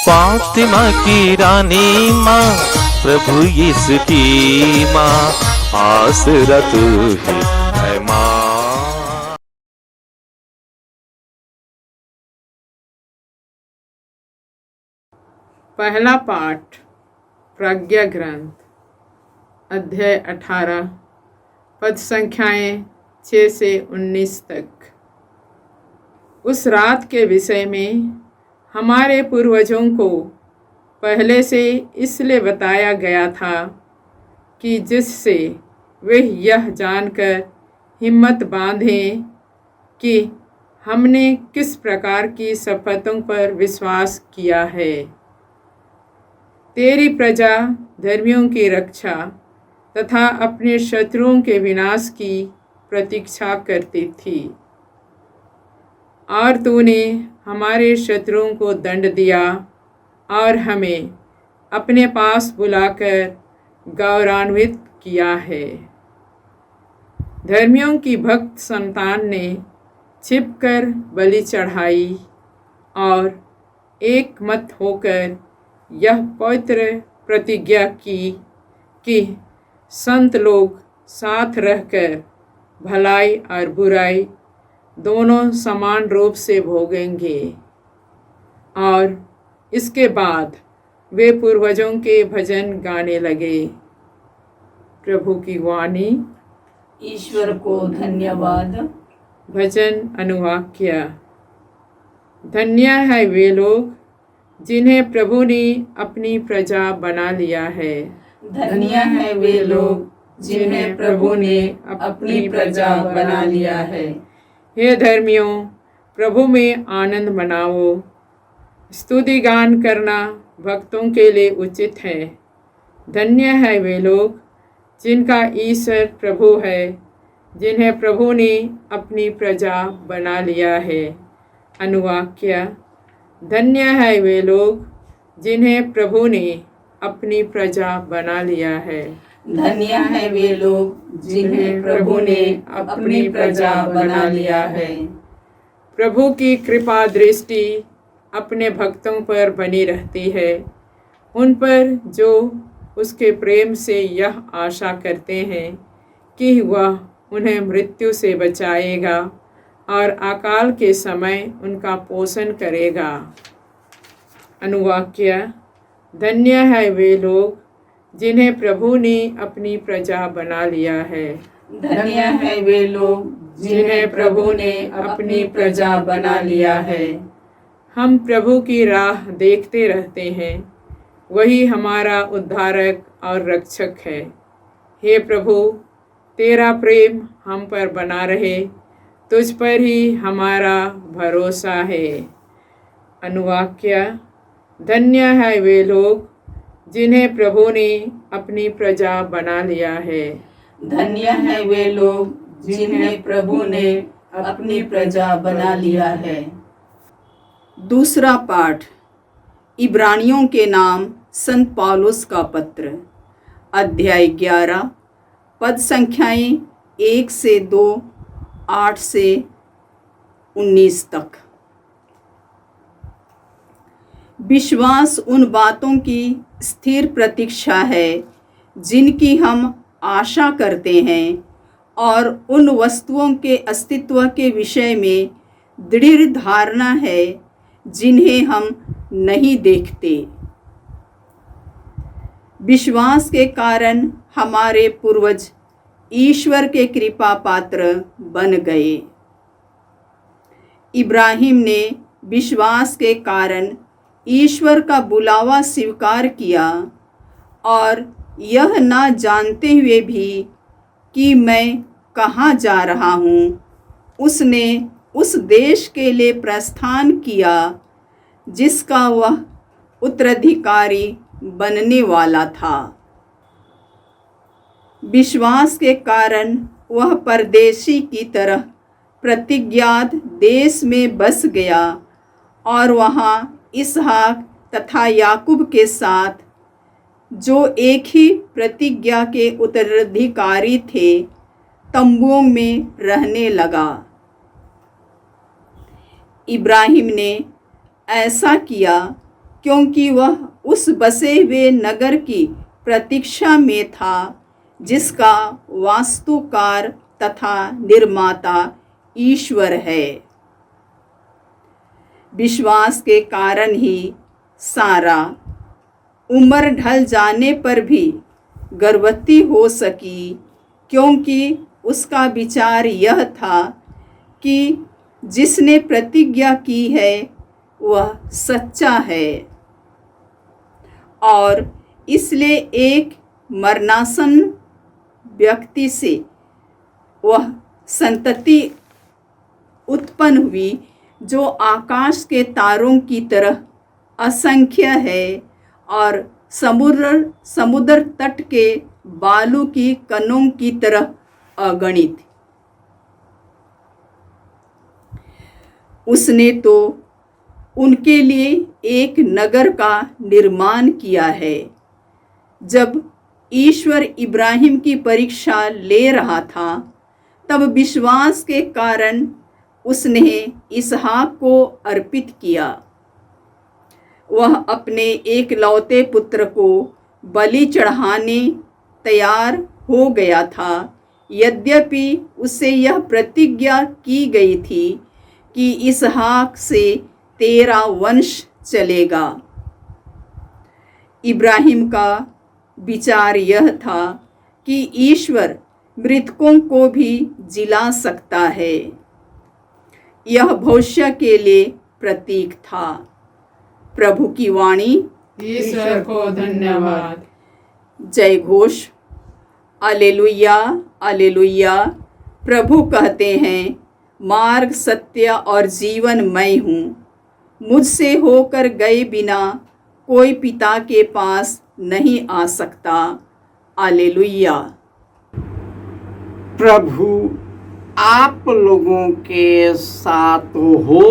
फातिमा की रानी माँ, प्रभु यीशु की माँ, आसरा तू ही है माँ। पहला पाठ प्रज्ञा ग्रंथ अध्याय 18 पद संख्याएं 6 से 19 तक। उस रात के विषय में हमारे पूर्वजों को पहले से इसलिए बताया गया था कि जिससे वे यह जानकर हिम्मत बांधें कि हमने किस प्रकार की शपथों पर विश्वास किया है। तेरी प्रजा धर्मियों की रक्षा तथा अपने शत्रुओं के विनाश की प्रतीक्षा करती थी, और तूने हमारे शत्रुओं को दंड दिया और हमें अपने पास बुलाकर गौरवान्वित किया है। धर्मियों की भक्त संतान ने छिपकर बलि चढ़ाई और एक मत होकर यह पवित्र प्रतिज्ञा की कि संत लोग साथ रहकर भलाई और बुराई दोनों समान रूप से भोगेंगे। और इसके बाद वे पूर्वजों के भजन गाने लगे। प्रभु की वाणी। ईश्वर को धन्यवाद। भजन अनुवाक्य। धन्य है वे लोग जिन्हें प्रभु ने अपनी प्रजा बना लिया है। धन्य है वे लोग जिन्हें प्रभु ने अपनी प्रजा बना लिया है। हे धर्मियों, प्रभु में आनंद मनाओ। स्तुति गान करना भक्तों के लिए उचित है। धन्य है वे लोग जिनका ईश्वर प्रभु है, जिन्हें प्रभु ने अपनी प्रजा बना लिया है। अनुवाक्य। धन्य है वे लोग जिन्हें प्रभु ने अपनी प्रजा बना लिया है। धन्य है वे लोग जिन्हें प्रभु ने अपनी प्रजा बना लिया है। प्रभु की कृपा दृष्टि अपने भक्तों पर बनी रहती है, उन पर जो उसके प्रेम से यह आशा करते हैं कि वह उन्हें मृत्यु से बचाएगा और अकाल के समय उनका पोषण करेगा। अनुवाक्य। धन्य है वे लोग जिन्हें प्रभु ने अपनी प्रजा बना लिया है। धन्य है वे लोग जिन्हें प्रभु ने अपनी प्रजा बना लिया है। हम प्रभु की राह देखते रहते हैं, वही हमारा उद्धारक और रक्षक है। हे प्रभु, तेरा प्रेम हम पर बना रहे, तुझ पर ही हमारा भरोसा है। अनुवाक्य। धन्य है वे लोग जिन्हें प्रभु ने अपनी प्रजा बना लिया है। धन्य है वे लोग जिन्हें प्रभु ने अपनी प्रजा बना लिया है। दूसरा पाठ इब्रानियों के नाम संत पौलुस का पत्र अध्याय 11 पद संख्याएं 1 से 2, 8 से 19 तक। विश्वास उन बातों की स्थिर प्रतीक्षा है जिनकी हम आशा करते हैं, और उन वस्तुओं के अस्तित्व के विषय में दृढ़ धारणा है जिन्हें हम नहीं देखते। विश्वास के कारण हमारे पूर्वज ईश्वर के कृपा पात्र बन गए। इब्राहिम ने विश्वास के कारण ईश्वर का बुलावा स्वीकार किया, और यह ना जानते हुए भी कि मैं कहाँ जा रहा हूँ, उसने उस देश के लिए प्रस्थान किया जिसका वह उत्तराधिकारी बनने वाला था। विश्वास के कारण वह परदेशी की तरह प्रतिज्ञात देश में बस गया, और वहाँ इसहाक तथा याकूब के साथ, जो एक ही प्रतिज्ञा के उत्तराधिकारी थे, तंबुओं में रहने लगा। इब्राहिम ने ऐसा किया क्योंकि वह उस बसे हुए नगर की प्रतीक्षा में था जिसका वास्तुकार तथा निर्माता ईश्वर है। विश्वास के कारण ही सारा उम्र ढल जाने पर भी गर्भवती हो सकी, क्योंकि उसका विचार यह था कि जिसने प्रतिज्ञा की है वह सच्चा है और इसलिए एक मरणासन व्यक्ति से वह संतति उत्पन्न हुई जो आकाश के तारों की तरह असंख्य है और समुद्र तट के बालू की कणों की तरह अगणित। उसने तो उनके लिए एक नगर का निर्माण किया है। जब ईश्वर इब्राहिम की परीक्षा ले रहा था तब विश्वास के कारण उसने इसहाक को अर्पित किया। वह अपने एकलौते पुत्र को बलि चढ़ाने तैयार हो गया था, यद्यपि उससे यह प्रतिज्ञा की गई थी कि इसहाक से तेरा वंश चलेगा। इब्राहिम का विचार यह था कि ईश्वर मृतकों को भी जिला सकता है। यह भविष्य के लिए प्रतीक था। प्रभु की वाणी। ईश्वर को धन्यवाद। जय घोष। Alleluia alleluia. प्रभु कहते हैं, मार्ग सत्य और जीवन मैं हूँ, मुझसे होकर गए बिना कोई पिता के पास नहीं आ सकता। अलेलुया। प्रभु आप लोगों के साथ हो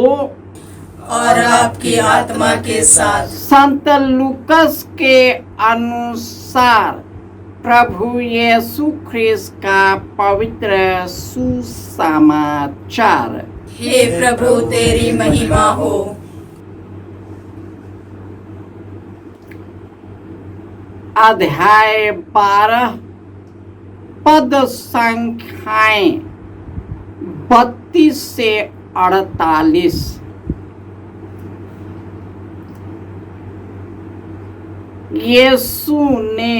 और आपकी आत्मा के साथ। संत लूकस के अनुसार प्रभु यीशु ख्रिस्त का पवित्र सुसमाचार। हे प्रभु तेरी महिमा हो। अध्याय 12 पद संख्याएं 32 से 48। यीशु ने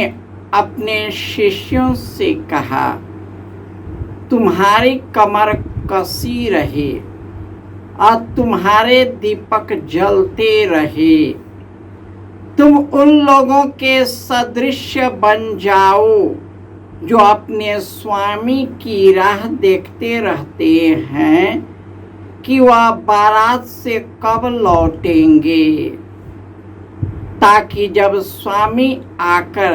अपने शिष्यों से कहा, तुम्हारी कमर कसी रहे और तुम्हारे दीपक जलते रहे। तुम उन लोगों के सदृश बन जाओ जो अपने स्वामी की राह देखते रहते हैं कि वह बारात से कब लौटेंगे, ताकि जब स्वामी आकर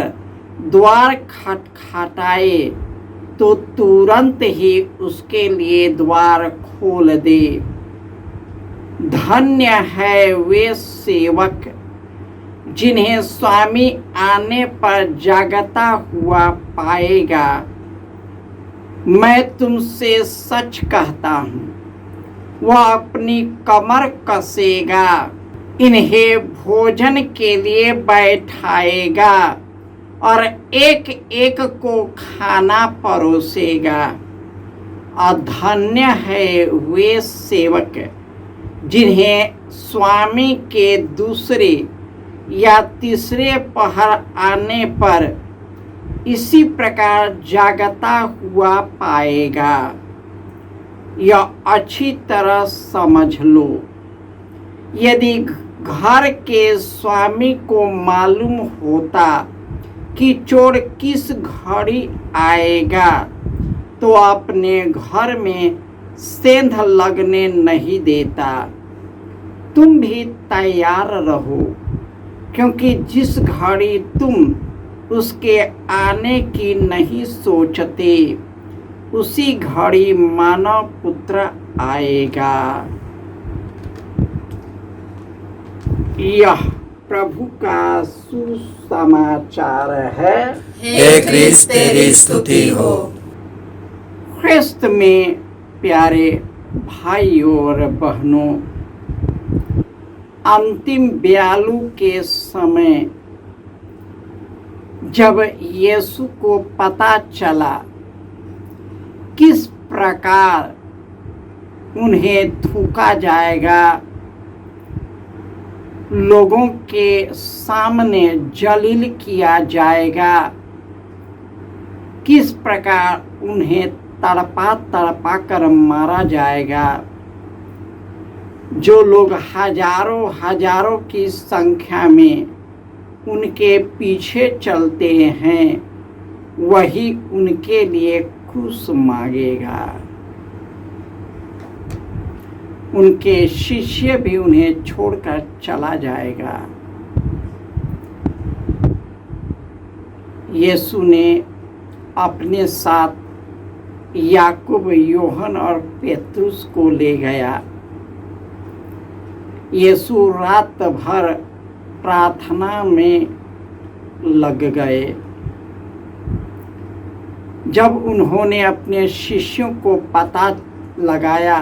द्वार खटखटाए तो तुरंत ही उसके लिए द्वार खोल दे। धन्य है वे सेवक जिन्हें स्वामी आने पर जागता हुआ पाएगा। मैं तुमसे सच कहता हूँ, वह अपनी कमर कसेगा, इन्हें भोजन के लिए बैठाएगा और एक एक को खाना परोसेगा। और धन्य है वे सेवक जिन्हें स्वामी के दूसरे या तीसरे पहर आने पर इसी प्रकार जागता हुआ पाएगा। यह अच्छी तरह समझ लो, यदि घर के स्वामी को मालूम होता कि चोर किस घड़ी आएगा तो अपने घर में सेंध लगने नहीं देता। तुम भी तैयार रहो, क्योंकि जिस घड़ी तुम उसके आने की नहीं सोचते उसी घड़ी मानव पुत्र आएगा। यह प्रभु का सुसमाचार है। हे क्रिस्त तेरी स्तुति हो। ख्रिस्त में प्यारे भाइयों और बहनों, अंतिम ब्यालू के समय जब यीशु को पता चला किस प्रकार उन्हें थूका जाएगा, लोगों के सामने जलील किया जाएगा, किस प्रकार उन्हें तड़पा तड़पा कर मारा जाएगा, जो लोग हजारों हजारों की संख्या में उनके पीछे चलते हैं, वही उनके लिए क्रूस मांगेगा। उनके शिष्य भी उन्हें छोड़कर चला जाएगा। यीशु ने अपने साथ याकूब, यूहन्ना और पेतरुस को ले गया। यीशु रात भर प्रार्थना में लग गए। जब उन्होंने अपने शिष्यों को पता लगाया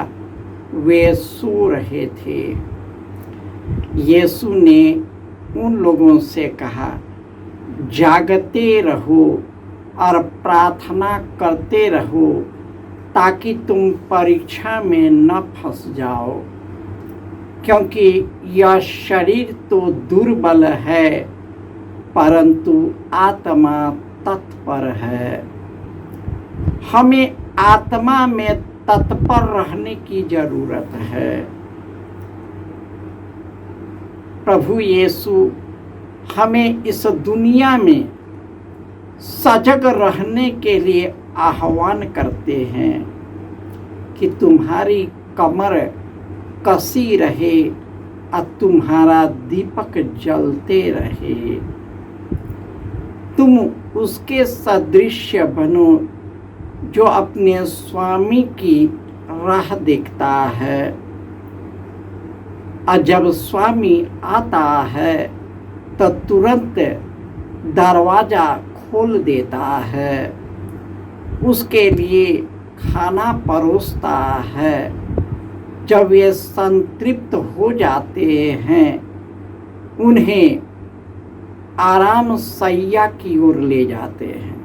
वे सो रहे थे, यीशु ने उन लोगों से कहा, जागते रहो और प्रार्थना करते रहो ताकि तुम परीक्षा में न फंस जाओ, क्योंकि यह शरीर तो दुर्बल है परंतु आत्मा तत्पर है। हमें आत्मा में तत्पर रहने की जरूरत है। प्रभु यीशु हमें इस दुनिया में सजग रहने के लिए आह्वान करते हैं कि तुम्हारी कमर कसी रहे और तुम्हारा दीपक जलते रहे। तुम उसके सदृश्य बनो जो अपने स्वामी की राह देखता है, और जब स्वामी आता है तो तुरंत दरवाजा खोल देता है, उसके लिए खाना परोसता है। जब वे संतृप्त हो जाते हैं, उन्हें आराम सैया की ओर ले जाते हैं।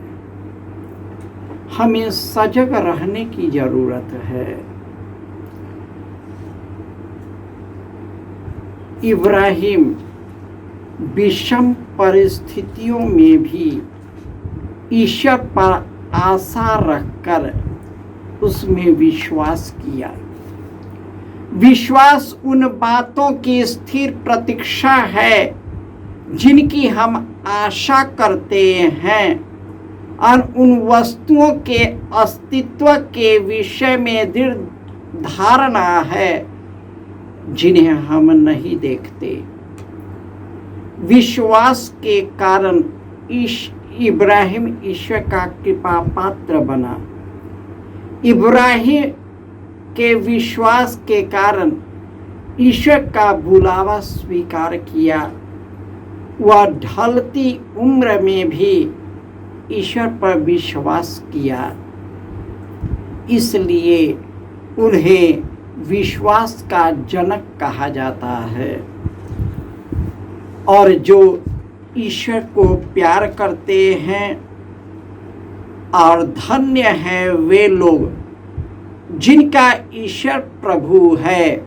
हमें सजग रहने की जरूरत है। इब्राहिम विषम परिस्थितियों में भी ईश्वर पर आशा रखकर उसमें विश्वास किया। विश्वास उन बातों की स्थिर प्रतीक्षा है जिनकी हम आशा करते हैं, और उन वस्तुओं के अस्तित्व के विषय में दृढ़ धारणा है जिन्हें हम नहीं देखते। विश्वास के कारण इब्राहिम ईश्वर का कृपा पात्र बना। इब्राहिम के विश्वास के कारण ईश्वर का बुलावा स्वीकार किया। वह ढलती उम्र में भी ईश्वर पर विश्वास किया, इसलिए उन्हें विश्वास का जनक कहा जाता है। और जो ईश्वर को प्यार करते हैं, और धन्य है वे लोग जिनका ईश्वर प्रभु है,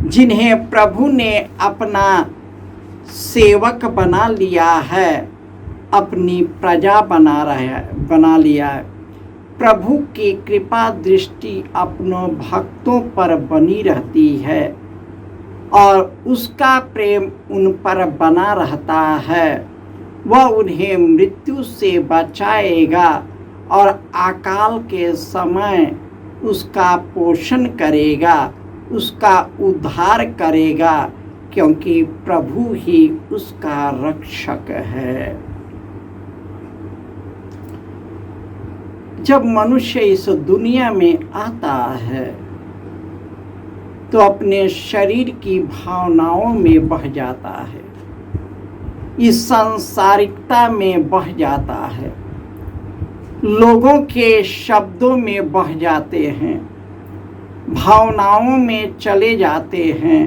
जिन्हें प्रभु ने अपना सेवक बना लिया है, अपनी प्रजा बना लिया है। प्रभु की कृपा दृष्टि अपनों भक्तों पर बनी रहती है और उसका प्रेम उन पर बना रहता है। वह उन्हें मृत्यु से बचाएगा और अकाल के समय उसका पोषण करेगा, उसका उद्धार करेगा, क्योंकि प्रभु ही उसका रक्षक है। जब मनुष्य इस दुनिया में आता है तो अपने शरीर की भावनाओं में बह जाता है, इस सांसारिकता में बह जाता है, लोगों के शब्दों में बह जाते हैं, भावनाओं में चले जाते हैं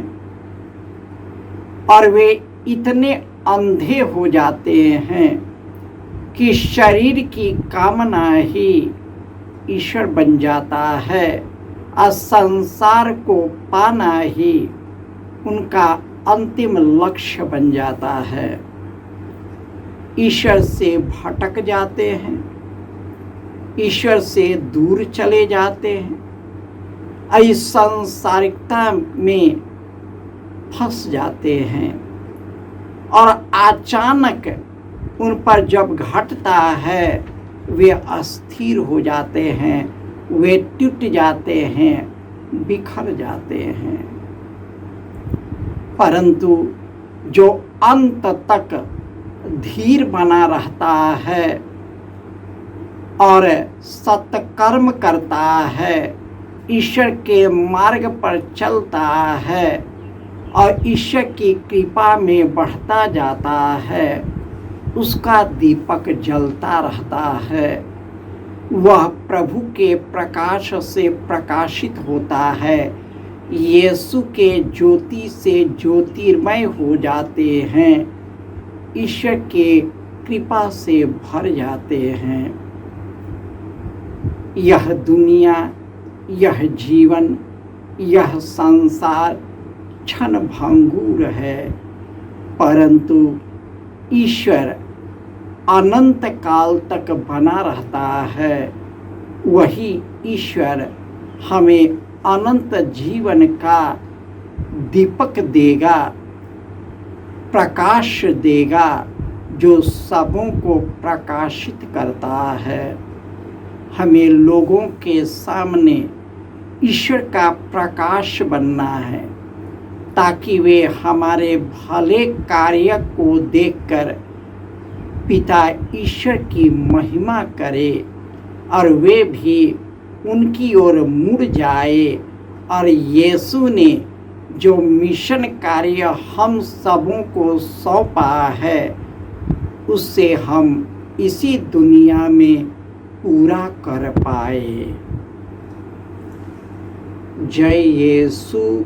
और वे इतने अंधे हो जाते हैं कि शरीर की कामना ही ईश्वर बन जाता है और संसार को पाना ही उनका अंतिम लक्ष्य बन जाता है। ईश्वर से भटक जाते हैं, ईश्वर से दूर चले जाते हैं, इस सांसारिकता में फंस जाते हैं और अचानक उन पर जब घटता है वे अस्थिर हो जाते हैं, वे टूट जाते हैं, बिखर जाते हैं। परंतु जो अंत तक धीर बना रहता है और सत्कर्म करता है, ईश्वर के मार्ग पर चलता है और ईश्वर की कृपा में बढ़ता जाता है, उसका दीपक जलता रहता है। वह प्रभु के प्रकाश से प्रकाशित होता है, यीशु के ज्योति से ज्योतिर्मय हो जाते हैं, ईश्वर के कृपा से भर जाते हैं। यह दुनिया, यह जीवन, यह संसार क्षण भंगुर है, परंतु ईश्वर अनंत काल तक बना रहता है। वही ईश्वर हमें अनंत जीवन का दीपक देगा, प्रकाश देगा, जो सबों को प्रकाशित करता है। हमें लोगों के सामने ईश्वर का प्रकाश बनना है, ताकि वे हमारे भले कार्य को देखकर पिता ईश्वर की महिमा करे और वे भी उनकी ओर मुड़ जाए और यीशु ने जो मिशन कार्य हम सबों को सौंपा है उससे हम इसी दुनिया में पूरा कर पाए। जय यीशु।